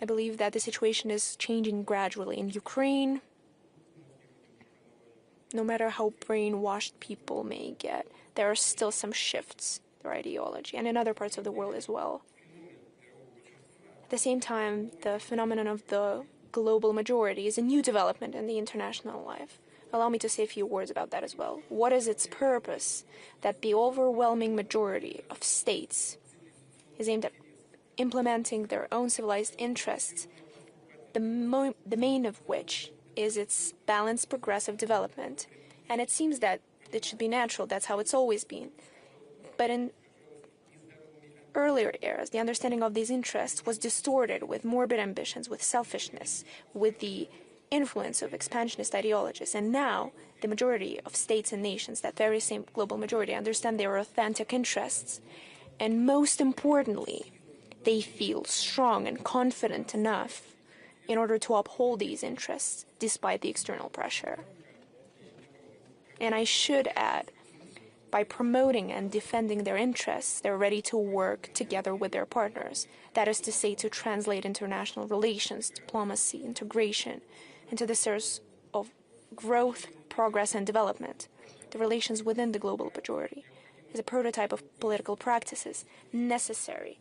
I believe that the situation is changing gradually in Ukraine. No matter how brainwashed people may get, there are still some shifts in their ideology, and in other parts of the world as well. At the same time, the phenomenon of the global majority is a new development in the international life. Allow me to say a few words about that as well. What is its purpose? That the overwhelming majority of states is aimed at implementing their own civilized interests, the main of which is its balanced progressive development. And it seems that it should be natural, that's how it's always been. But in earlier eras, the understanding of these interests was distorted with morbid ambitions, with selfishness, with the influence of expansionist ideologies. And now, the majority of states and nations, that very same global majority, understand their authentic interests. And most importantly, they feel strong and confident enough in order to uphold these interests despite the external pressure. And I should add, by promoting and defending their interests, they're ready to work together with their partners. That is to say, to translate international relations, diplomacy, integration into the source of growth, progress, and development. The relations within the global majority is a prototype of political practices necessary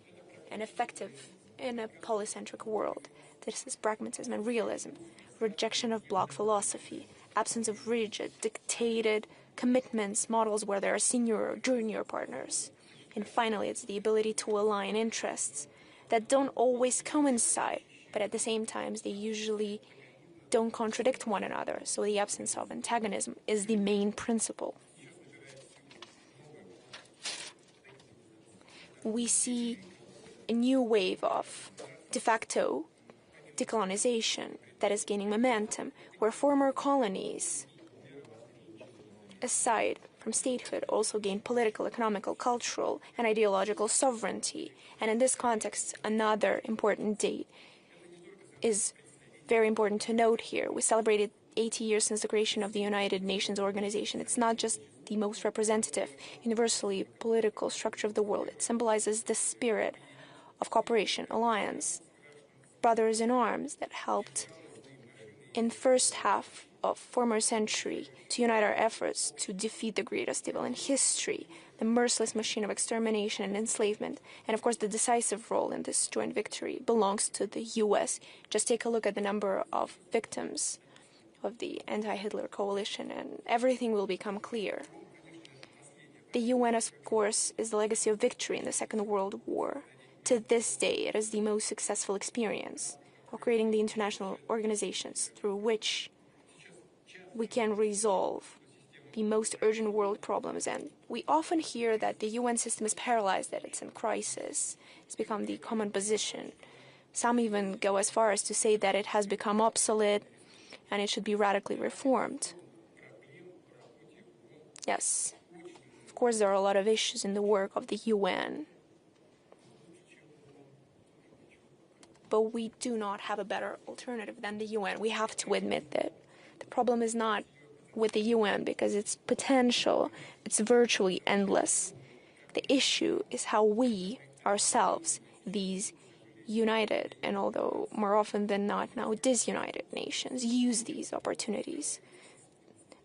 and effective in a polycentric world. This is pragmatism and realism, rejection of bloc philosophy, absence of rigid, dictated commitments, models where there are senior or junior partners. And finally, it's the ability to align interests that don't always coincide, but at the same time, they usually don't contradict one another. So the absence of antagonism is the main principle. We see a new wave of de facto decolonization that is gaining momentum, where former colonies, aside from statehood, also gain political, economical, cultural, and ideological sovereignty. And in this context, another important date is very important to note here. We celebrated 80 years since the creation of the United Nations organization. It's not just the most representative, universally political structure of the world. It symbolizes the spirit of cooperation, alliance, brothers in arms that helped in first half of former century to unite our efforts to defeat the greatest evil in history, the merciless machine of extermination and enslavement. And of course, the decisive role in this joint victory belongs to the US. Just take a look at the number of victims of the anti-Hitler coalition and everything will become clear. The UN, of course, is the legacy of victory in the Second World War. To this day, it is the most successful experience of creating the international organizations through which we can resolve the most urgent world problems. And we often hear that the UN system is paralyzed, that it's in crisis. It's become the common position. Some even go as far as to say that it has become obsolete and it should be radically reformed. Yes, of course there are a lot of issues in the work of the UN. But we do not have a better alternative than the UN. We have to admit that. The problem is not with the UN because its potential, it's virtually endless. The issue is how we, ourselves, these united, and although more often than not now disunited nations, use these opportunities.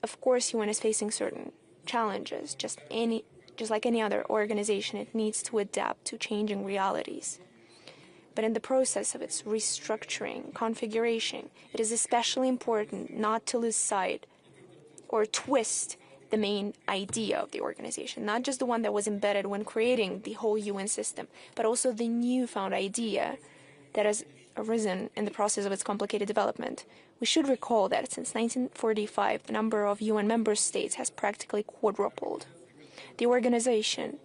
Of course, UN is facing certain challenges. Just like any other organization, it needs to adapt to changing realities. But in the process of its restructuring, configuration, it is especially important not to lose sight or twist the main idea of the organization, not just the one that was embedded when creating the whole UN system, but also the newfound idea that has arisen in the process of its complicated development. We should recall that since 1945, the number of UN member states has practically quadrupled. The organization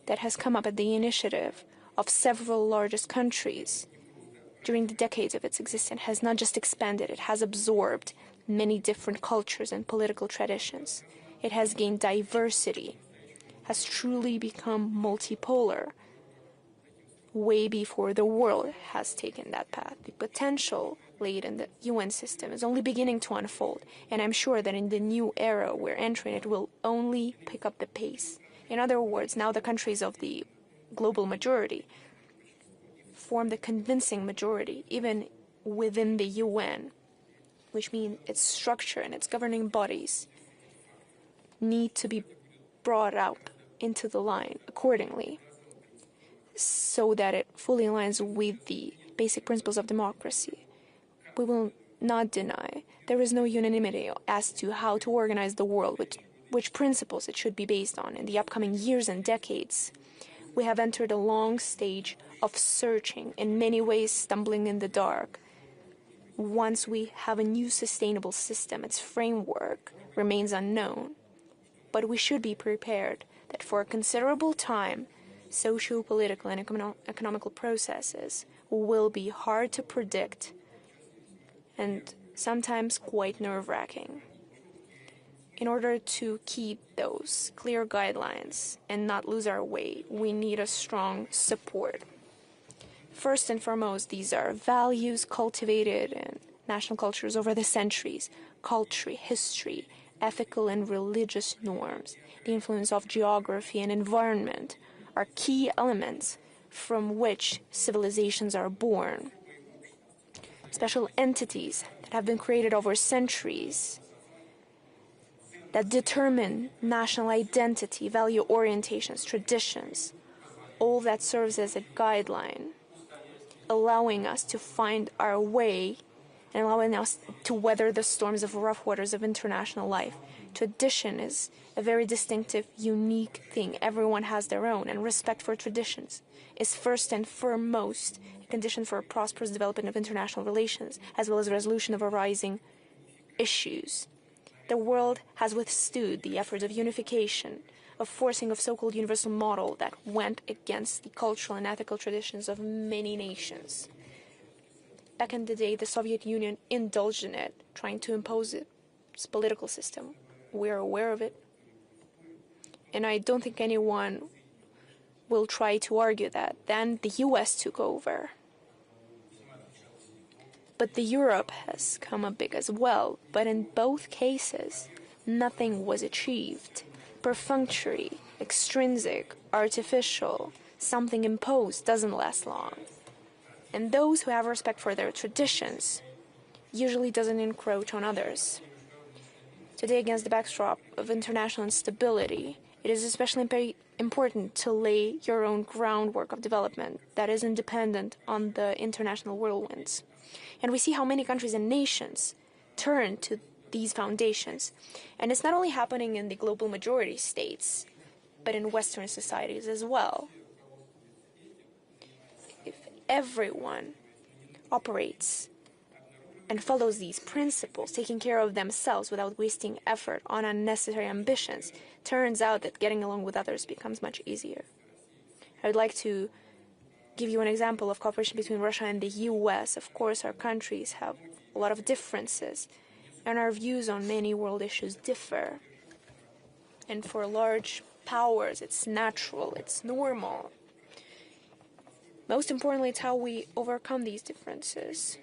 that has come up at the initiative of several largest countries during the decades of its existence has not just expanded, it has absorbed many different cultures and political traditions. It has gained diversity, has truly become multipolar, way before the world has taken that path. The potential laid in the UN system is only beginning to unfold, and I'm sure that in the new era we're entering, it will only pick up the pace. In other words, now the countries of the global majority form the convincing majority, even within the UN, which means its structure and its governing bodies need to be brought up into the line accordingly, so that it fully aligns with the basic principles of democracy. We will not deny there is no unanimity as to how to organize the world, which principles it should be based on in the upcoming years and decades. We have entered a long stage of searching, in many ways stumbling in the dark. Once we have a new sustainable system, its framework remains unknown. But we should be prepared that for a considerable time, socio-political and economical processes will be hard to predict and sometimes quite nerve-wracking. In order to keep those clear guidelines and not lose our way, we need a strong support. First and foremost, these are values cultivated in national cultures over the centuries: culture, history, ethical and religious norms. The influence of geography and environment are key elements from which civilizations are born. Special entities that have been created over centuries that determine national identity, value orientations, traditions, all that serves as a guideline, allowing us to find our way and allowing us to weather the storms of rough waters of international life. Tradition is a very distinctive, unique thing. Everyone has their own, and respect for traditions is first and foremost a condition for a prosperous development of international relations, as well as resolution of arising issues. The world has withstood the efforts of unification, of forcing of so-called universal model that went against the cultural and ethical traditions of many nations. Back in the day, the Soviet Union indulged in it, trying to impose its political system. We're aware of it. And I don't think anyone will try to argue that. Then the US took over. But the Europe has come up big as well. But in both cases, nothing was achieved. Perfunctory, extrinsic, artificial, something imposed doesn't last long. And those who have respect for their traditions usually doesn't encroach on others. Today, against the backdrop of international instability, it is especially important to lay your own groundwork of development that is independent on the international whirlwinds. And we see how many countries and nations turn to these foundations. And it's not only happening in the global majority states, but in Western societies as well. If everyone operates and follows these principles, taking care of themselves without wasting effort on unnecessary ambitions, turns out that getting along with others becomes much easier. I would like to give you an example of cooperation between Russia and the US. Of course, our countries have a lot of differences, and our views on many world issues differ. And for large powers, it's natural, it's normal. Most importantly, it's how we overcome these differences.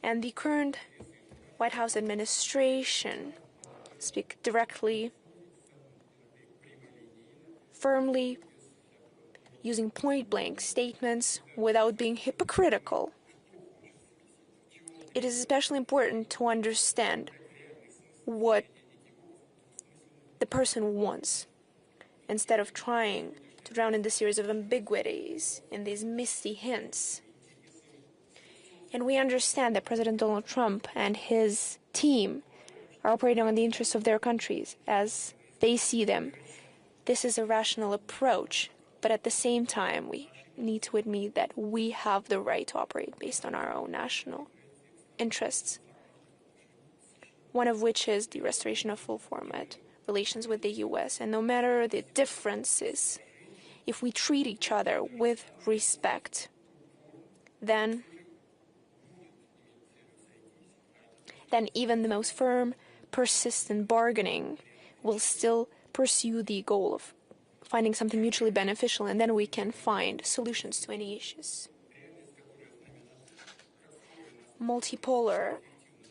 And the current White House administration speak directly, firmly, using point-blank statements without being hypocritical. It is especially important to understand what the person wants, instead of trying to drown in the series of ambiguities and these misty hints. And we understand that President Donald Trump and his team are operating on the interests of their countries as they see them. This is a rational approach, but at the same time, we need to admit that we have the right to operate based on our own national interests, one of which is the restoration of full format relations with the US. And no matter the differences, if we treat each other with respect, then even the most firm, persistent bargaining will still pursue the goal of finding something mutually beneficial, and then we can find solutions to any issues. Multipolar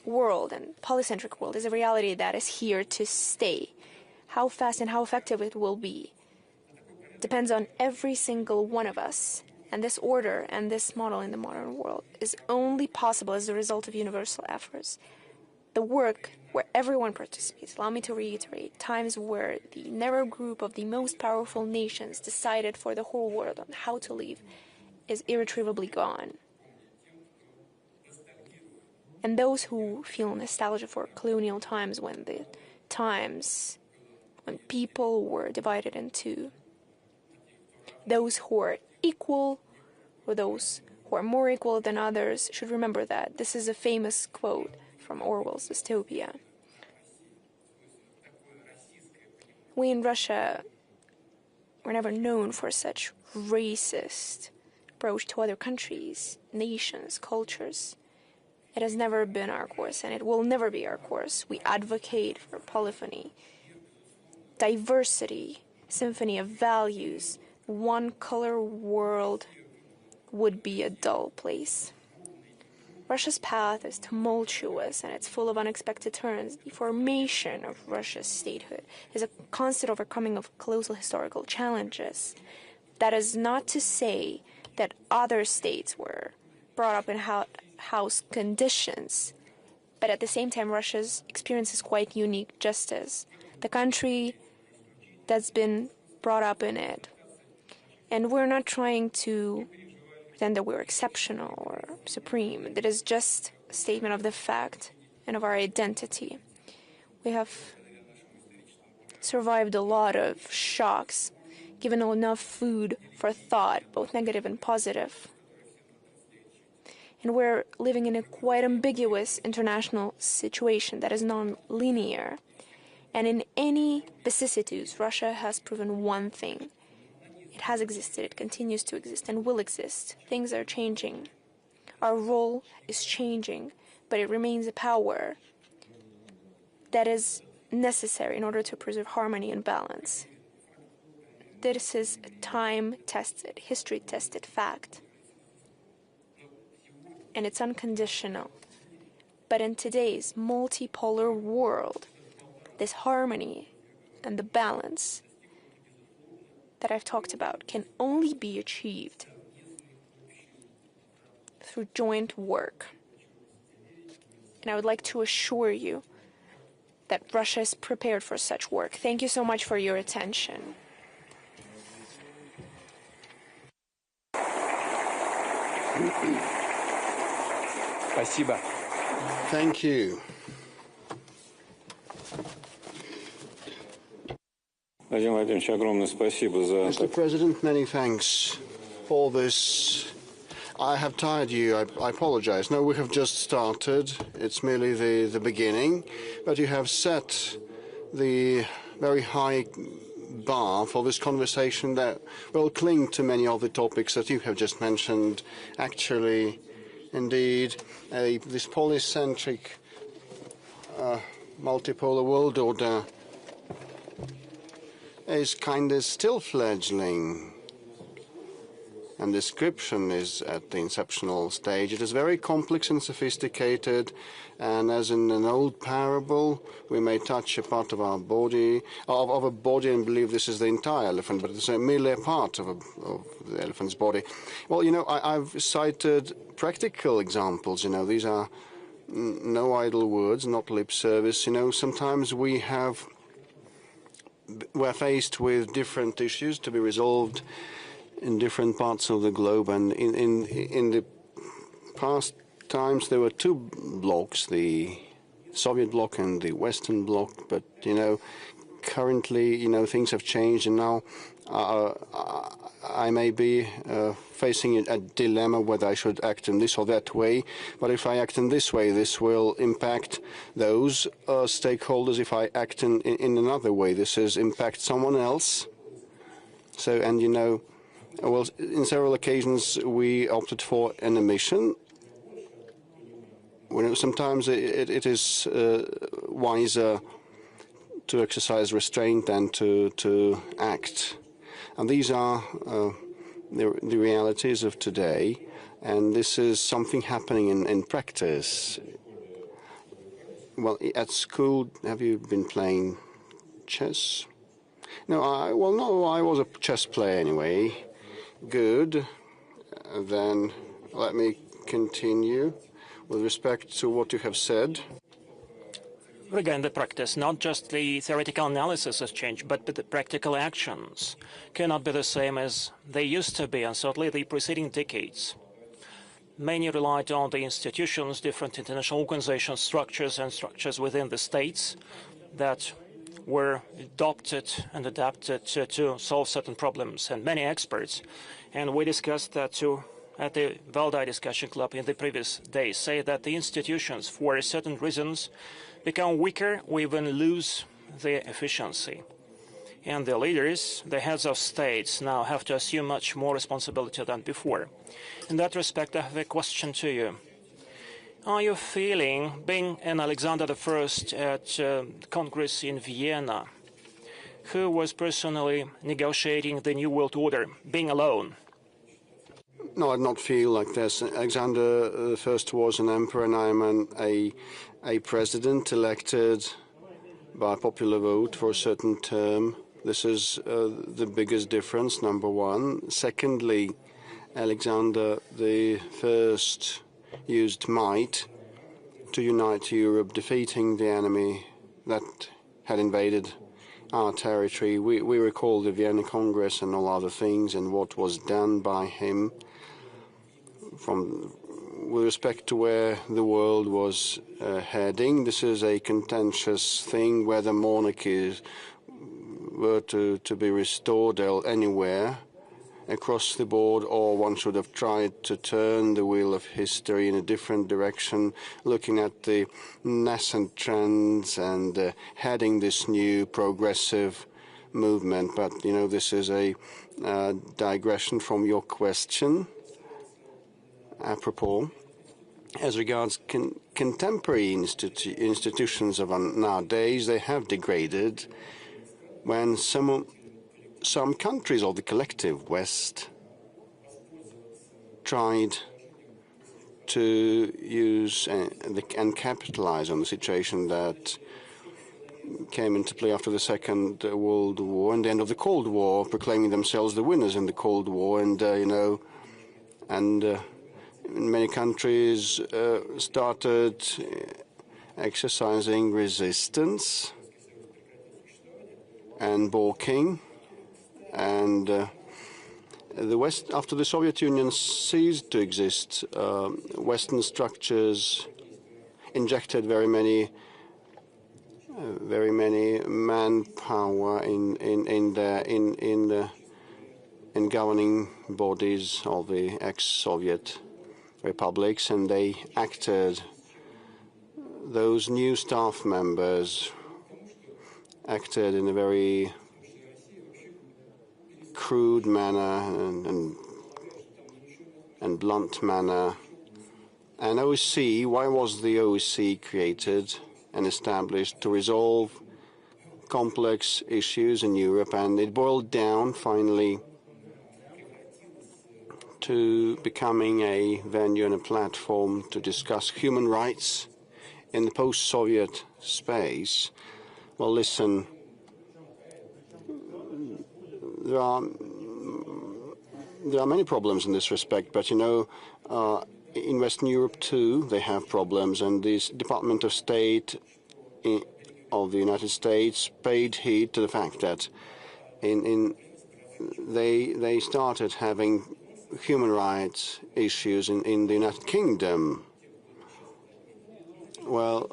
world and polycentric world is a reality that is here to stay. How fast and how effective it will be depends on every single one of us And this order and this model in the modern world is only possible as a result of universal efforts. The work where everyone participates, allow me to reiterate, times where the narrow group of the most powerful nations decided for the whole world on how to live, is irretrievably gone. And those who feel nostalgia for colonial times, when people were divided into those who are equal or those who are more equal than others, should remember that this is a famous quote from Orwell's dystopia. We in Russia were never known for such racist approach to other countries, nations, cultures. It has never been our course, and it will never be our course. We advocate for polyphony, diversity, symphony of values. One color world would be a dull place. Russia's path is tumultuous and it's full of unexpected turns. The formation of Russia's statehood is a constant overcoming of colossal historical challenges. That is not to say that other states were brought up in house conditions, but at the same time Russia's experience is quite unique, just as the country that's been brought up in it. And we're not trying to pretend that we're exceptional or supreme. That is just a statement of the fact and of our identity. We have survived a lot of shocks, given enough food for thought, both negative and positive. And we're living in a quite ambiguous international situation that is non-linear. And in any vicissitudes, Russia has proven one thing. It has existed, it continues to exist, and will exist. Things are changing. Our role is changing, but it remains a power that is necessary in order to preserve harmony and balance. This is a time-tested, history-tested fact. And it's unconditional. But in today's multipolar world, this harmony and the balance that I've talked about can only be achieved through joint work. And I would like to assure you that Russia is prepared for such work. Thank you so much for your attention. Спасибо. Thank you. Mr. President, many thanks for this. I have tired you. I apologize. No, we have just started. It's merely the beginning. But you have set the very high bar for this conversation that will cling to many of the topics that you have just mentioned. Actually, indeed, this polycentric multipolar world order is kind of still fledgling, and description is at the inceptional stage. It is very complex and sophisticated, and as in an old parable, we may touch a part of our body, of a body, and believe this is the entire elephant, but it's merely a part of the elephant's body. Well, you know, I've cited practical examples. You know, these are no idle words, not lip service. You know, sometimes we're faced with different issues to be resolved in different parts of the globe, and in the past times there were two blocks, the Soviet bloc and the Western bloc, but you know, currently, you know, things have changed, and now I may be facing a dilemma whether I should act in this or that way. But if I act in this way, this will impact those stakeholders. If I act in another way, this is impact someone else. So, and you know, well, in several occasions we opted for an omission. When sometimes it is wiser to exercise restraint than to act. And these are the realities of today, and this is something happening in practice. Well, at school, have you been playing chess? No, I was a chess player anyway. Good. Then let me continue with respect to what you have said. Regarding the practice, not just the theoretical analysis has changed, but the practical actions cannot be the same as they used to be, and certainly the preceding decades. Many relied on the institutions, different international organizations, structures, and structures within the states that were adopted and adapted to solve certain problems. And many experts, and we discussed that too at the Valdai discussion club in the previous days, say that the institutions, for certain reasons, become weaker or even lose their efficiency. And the leaders, the heads of states, now have to assume much more responsibility than before. In that respect, I have a question to you. Are you feeling, being an Alexander I at Congress in Vienna, who was personally negotiating the New World Order, being alone? No, I do not feel like this. Alexander I was an emperor, and I am a president elected by popular vote for a certain term. This is the biggest difference, number one. Secondly, Alexander I used might to unite Europe, defeating the enemy that had invaded our territory. We recall the Vienna Congress and all other things and what was done by him with respect to where the world was heading. This is a contentious thing, whether monarchies were to be restored anywhere across the board, or one should have tried to turn the wheel of history in a different direction, looking at the nascent trends and heading this new progressive movement. But, you know, this is a digression from your question. Apropos, as regards contemporary institutions of nowadays, they have degraded when some countries of the collective West tried to use and capitalize on the situation that came into play after the Second World War and the end of the Cold War, proclaiming themselves the winners in the Cold War, and many countries started exercising resistance and balking. And the West, after the Soviet Union ceased to exist, Western structures injected very many manpower in governing bodies of the ex-Soviet republics, and they acted. Those new staff members acted in a very crude manner and blunt manner. And OSCE, why was the OSCE created and established? To resolve complex issues in Europe, and it boiled down finally to becoming a venue and a platform to discuss human rights in the post-Soviet space. Well, listen, there are many problems in this respect, but you know, in Western Europe too, they have problems, and this Department of State of the United States paid heed to the fact that they started having human rights issues in the United Kingdom. Well,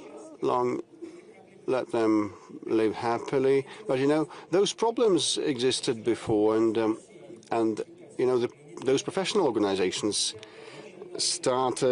let them live happily. But you know, those problems existed before, and you know, those professional organizations started